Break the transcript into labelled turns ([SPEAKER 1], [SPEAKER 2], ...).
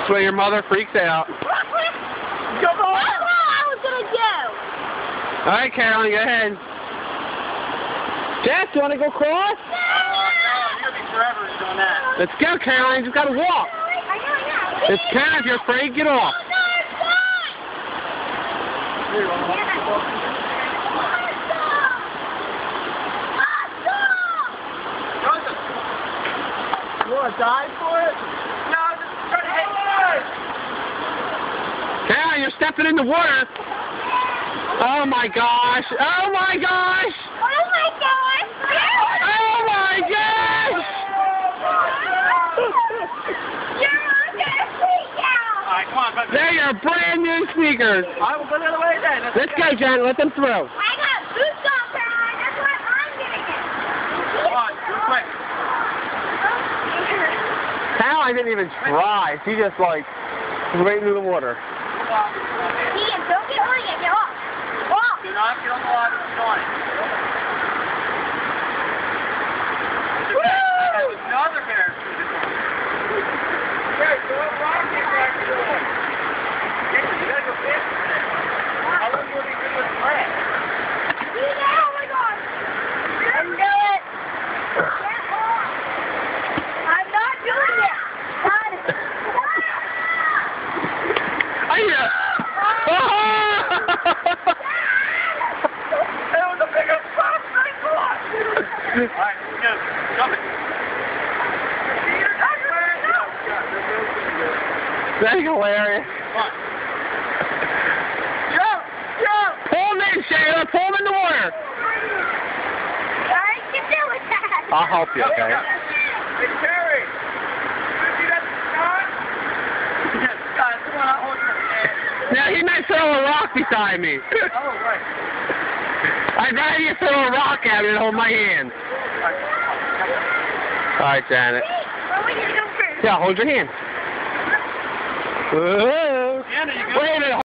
[SPEAKER 1] So your mother freaks out.
[SPEAKER 2] Come on! That's what I was gonna do!
[SPEAKER 1] Alright, Caroline, go ahead. Jess, you want to go cross?
[SPEAKER 3] Oh, no, you're going to be forever doing that.
[SPEAKER 1] Let's go, Caroline. You just got to walk. It's Karen. If you're afraid, get off.
[SPEAKER 3] You want to die for it? No, I'm just trying to hit you.
[SPEAKER 1] Caroline, you're stepping in the water. Oh, my gosh. Oh, my gosh.
[SPEAKER 2] Oh my gosh!
[SPEAKER 1] Oh, my gosh.
[SPEAKER 2] You're not gonna freak out!
[SPEAKER 3] Alright, come on, go.
[SPEAKER 1] They're your brand new sneakers.
[SPEAKER 3] Alright, we'll go the other way then.
[SPEAKER 1] Let's go, Jen. Let them through.
[SPEAKER 2] I got boots on, Caroline. That's what I'm gonna get.
[SPEAKER 3] Come on, real quick.
[SPEAKER 1] Caroline didn't even try. She just, like, right into the water.
[SPEAKER 2] Ian, don't get on it. Get off. Off.
[SPEAKER 3] Do not get on the water and join. Another bear. Hey, go up, Rocky, back to the way. You gotta go fish. How long will you be with the land?
[SPEAKER 2] Oh my God. I'm doing it. Get off. I'm not doing it. God.
[SPEAKER 3] That was the biggest spot I caught. Alright, let's go. Jump it.
[SPEAKER 1] That's hilarious.
[SPEAKER 3] Come on. Jump! Jump!
[SPEAKER 1] Pull him in, Shayla. Pull him in the water.
[SPEAKER 2] I can do it.
[SPEAKER 1] I'll help you, okay?
[SPEAKER 3] Hey, Terry! You see that Scott? Yes, Scott. Come on, I'll hold your hand.
[SPEAKER 1] Now, he might throw a rock beside me.
[SPEAKER 3] Oh, right.
[SPEAKER 1] I'd rather you throw a rock at me than hold my hand. All right, Janet.
[SPEAKER 2] Where we gonna go first?
[SPEAKER 1] Yeah, hold your hand. Whoa.
[SPEAKER 3] Anna, you go.
[SPEAKER 1] Wait a minute.